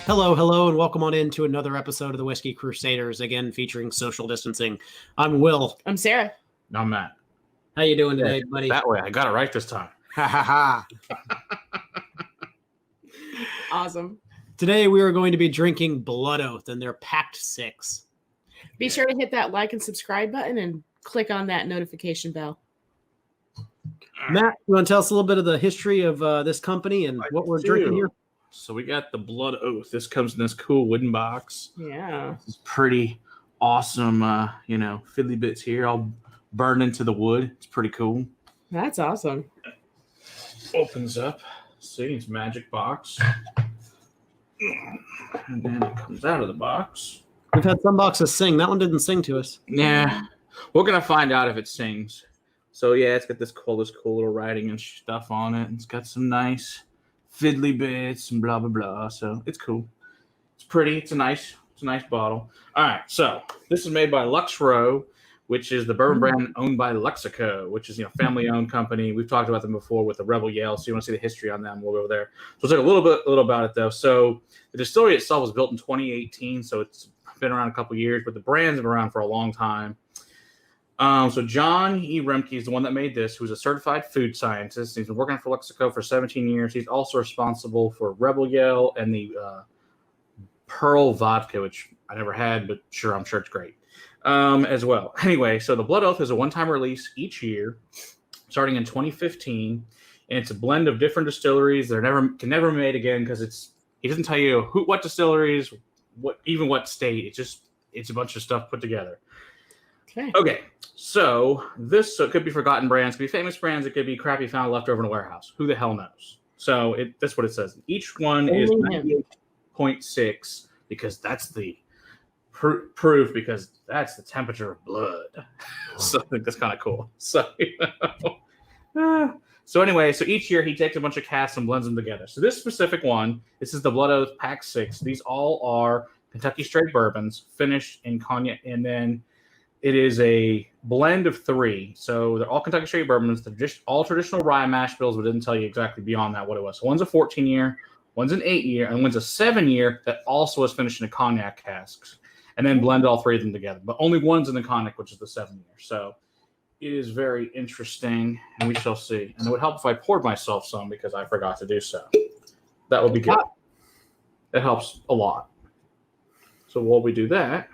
Hello, and welcome on into another episode of the Whiskey Crusaders, again featuring social distancing. I'm Will. I'm Sarah. I'm Matt. How you doing today, buddy? That way, I got it right this time. Ha ha ha. Awesome. Today we are going to be drinking Blood Oath and their Pact 6. Be sure to hit that like and subscribe button and click on that notification bell. Matt, you want to tell us a little bit of the history of this company and what we're drinking here? So we got the Blood Oath. This comes in this cool wooden box. Yeah. It's pretty awesome, fiddly bits here all burned into the wood. It's pretty cool. That's awesome. Opens up. See, it's a magic box. And then it comes out of the box. We've had some boxes sing. That one didn't sing to us. Yeah. We're going to find out if it sings. So, yeah, it's got this cool little writing and stuff on it. It's got some nice fiddly bits and blah, blah, blah. So, it's cool. It's pretty. It's a nice bottle. All right. So, this is made by Lux Row, which is the bourbon brand owned by Luxico, which is, family-owned company. We've talked about them before with the Rebel Yell. So, you want to see the history on them, we'll go there. So, let's talk a little about it, though. So, the distillery itself was built in 2018. So, it's been around a couple years, but the brand's been around for a long time. So John E. Remke is the one that made this, who's a certified food scientist. He's been working for Luxico for 17 years. He's also responsible for Rebel Yell and the Pearl Vodka, which I never had, but I'm sure it's great as well. Anyway, so the Blood Oath is a one-time release each year, starting in 2015, and it's a blend of different distilleries. They're can never be made again because he doesn't tell you what distilleries, what state. It's a bunch of stuff put together. Okay, so it could be forgotten brands, it could be famous brands, it could be crappy found left over in a warehouse. Who the hell knows? So that's what it says. Each one is 98.6 because that's the proof, because that's the temperature of blood. So I think that's kind of cool. So, so anyway, so each year he takes a bunch of casks and blends them together. So this specific one, this is the Blood Oath Pact 6. These all are Kentucky Straight Bourbons finished in cognac, and then it is a blend of 3. So they're all Kentucky Straight Bourbons. They're just all traditional rye mash bills, but didn't tell you exactly beyond that what it was. So one's a 14-year, one's an 8-year, and one's a 7-year that also was finished in a cognac casks. And then blend all 3 of them together. But only one's in the cognac, which is the 7-year. So it is very interesting, and we shall see. And it would help if I poured myself some because I forgot to do so. That would be good. It helps a lot. So while we do that,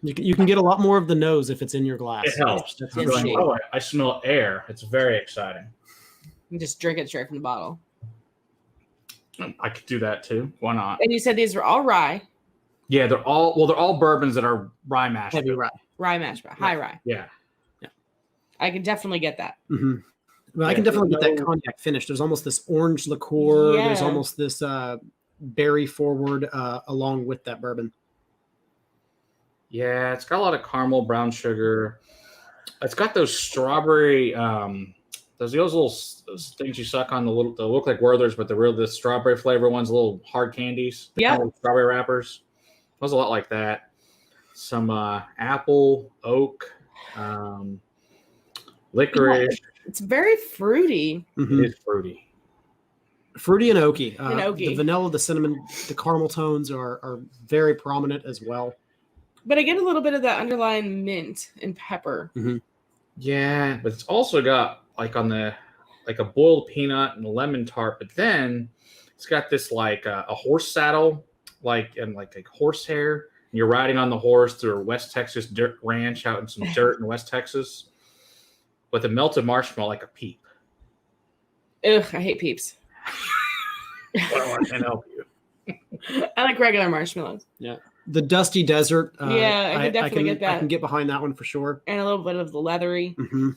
you can get a lot more of the nose if it's in your glass. it helps. I smell air. It's very exciting. You just drink it straight from the bottle. I could do that too. Why not? And you said these were all rye. Yeah, they're all bourbons that are rye mash. Heavy rye. Rye mash, high rye. Yeah. I can definitely get that. Mm-hmm. Well, I can definitely get that cognac finish. There's almost this orange liqueur. Yeah. There's almost this berry forward along with that bourbon. Yeah, it's got a lot of caramel, brown sugar. It's got those strawberry, those little things you suck on, they look like Werther's, but the strawberry flavor ones, little hard candies. Yeah. Strawberry wrappers. It was a lot like that. Some apple, oak, licorice. It's very fruity. Mm-hmm. It is fruity. Fruity and oaky. Oaky. The vanilla, the cinnamon, the caramel tones are very prominent as well. But I get a little bit of that underlying mint and pepper. Mm-hmm. Yeah, but it's also got a boiled peanut and a lemon tart. But then it's got this a horse saddle, and horsehair. And you're riding on the horse through a West Texas dirt ranch out in some dirt in West Texas, with a melted marshmallow like a peep. Ugh, I hate peeps. Well, I can help you. I like regular marshmallows. Yeah. The dusty desert. I can definitely get that. I can get behind that one for sure. And a little bit of the leathery. Mm-hmm.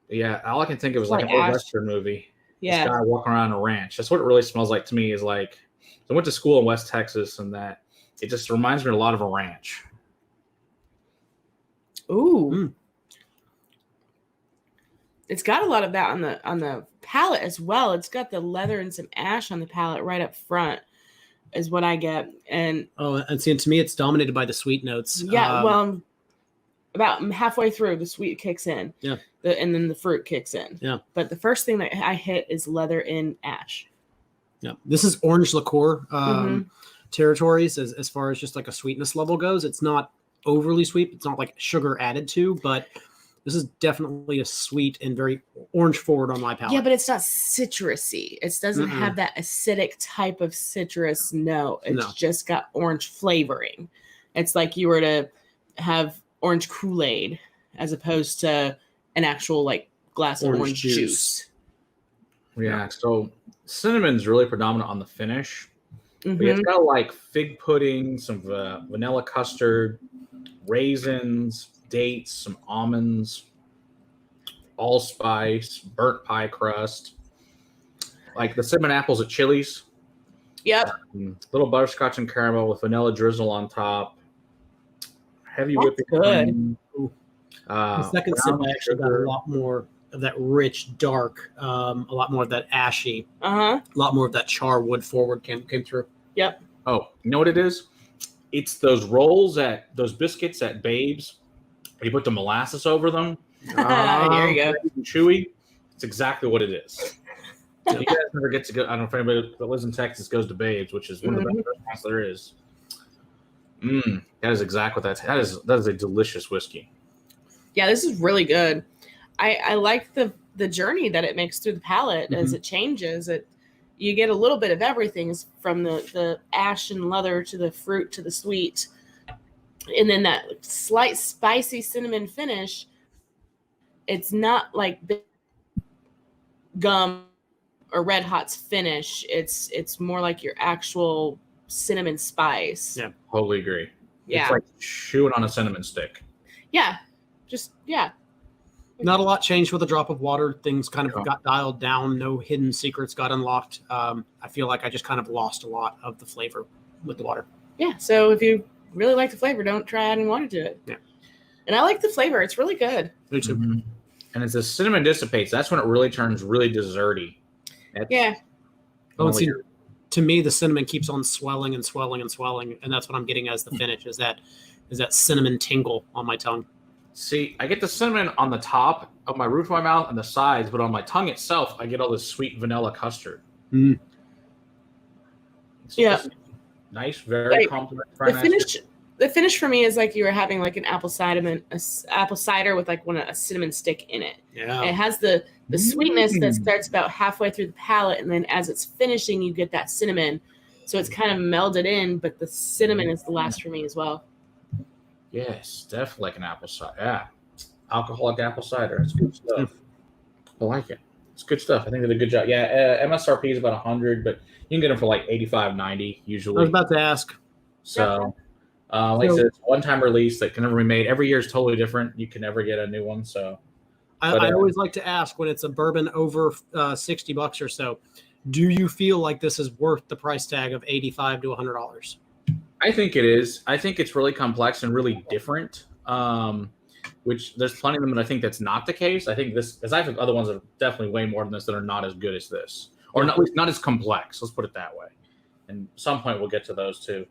Yeah, all I can think of is like an old Western movie. Yeah. This guy walking around a ranch. That's what it really smells like to me. Is like, I went to school in West Texas, and that it just reminds me a lot of a ranch. Ooh. Mm. It's got a lot of that on the palate as well. It's got the leather and some ash on the palate right up front. Is what I get. And to me, it's dominated by the sweet notes. Yeah, about halfway through, the sweet kicks in. Yeah. And then the fruit kicks in. Yeah. But the first thing that I hit is leather and ash. Yeah, this is orange liqueur Mhm. territories as far as just like a sweetness level goes. It's not overly sweet. It's not like sugar added to, but this is definitely a sweet and very orange forward on my palate. Yeah, but it's not citrusy. It doesn't Mm-mm. have that acidic type of citrus note. It's No. just got orange flavoring. It's like you were to have orange Kool-Aid as opposed to an actual like glass of Orange orange juice. Yeah, so cinnamon's really predominant on the finish. But Mhm. it's got like fig pudding, some vanilla custard, raisins, dates, some almonds, allspice, burnt pie crust, like the cinnamon apples at Chili's, Yep. little butterscotch and caramel with vanilla drizzle on top, heavy That's whipping good. cream. The second sip, brown I actually got sugar. a lot more of that rich, dark, a lot more of that ashy, Uh-huh. a lot more of that char wood forward came through. Yep. Oh, you know what it is? It's those those biscuits at Babes. You put the molasses over them. There you go. And chewy. It's exactly what it is. So you guys never get to go. I don't know if anybody that lives in Texas goes to Babes, which is one of the best restaurants there is. That is exactly what that is a delicious whiskey. Yeah, this is really good. I like the journey that it makes through the palate as it changes. You get a little bit of everything from the ash and leather to the fruit to the sweet. And then that slight spicy cinnamon finish. It's not like gum or Red Hot's finish. It's more like your actual cinnamon spice. Yeah. Totally agree. Yeah. It's like chewing on a cinnamon stick. Yeah. Just, yeah. Not a lot changed with a drop of water. Things kind of Yeah. got dialed down. No hidden secrets got unlocked. I feel like I just kind of lost a lot of the flavor with the water. Yeah. So if you really like the flavor, don't try adding water to it. Yeah. And I like the flavor. It's really good. Me too. Mhm. And as the cinnamon dissipates, that's when it really turns really desserty. Yeah. Oh, and see, to me, the cinnamon keeps on swelling and swelling and swelling, and that's what I'm getting as the finish. Is that cinnamon tingle on my tongue? See, I get the cinnamon on the top of my roof of my mouth and the sides, but on my tongue itself, I get all this sweet vanilla custard. Mm. It's Yeah. just nice, very Like, complimentary. The finish for me is like you were having like an apple cider with like a cinnamon stick in it. Yeah. It has the sweetness that starts about halfway through the palate, and then as it's finishing, you get that cinnamon. So it's kind of melded in, but the cinnamon is the last for me as well. Yes, definitely like an apple cider. Yeah, alcoholic apple cider. It's good stuff. I like it. It's good stuff. I think they did a good job. Yeah, MSRP is about 100, but you can get them for like 85, 90 usually. I was about to ask. So, like I said, it's a one-time release that can never be made. Every year is totally different. You can never get a new one. So, I always like to ask when it's a bourbon over $60 or so, do you feel like this is worth the price tag of $85 to $100? I think it is. I think it's really complex and really different. Which there's plenty of them, and I think that's not the case. I think this, because I have other ones that are definitely way more than this that are not as good as this, or not as complex. Let's put it that way. And at some point we'll get to those too,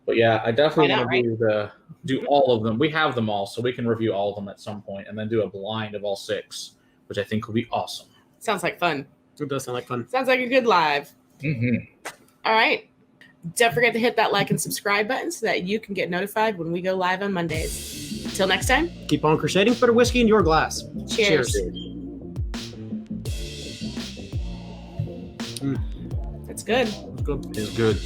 But yeah, I definitely want to do all of them. We have them all, so we can review all of them at some point, and then do a blind of all 6, which I think will be awesome. Sounds like fun. It does sound like fun. Sounds like a good live. Mm-hmm. All right. Don't forget to hit that like and subscribe button so that you can get notified when we go live on Mondays. Until next time. Keep on crusading for the whiskey in your glass. Cheers. That's good. Good. It's good.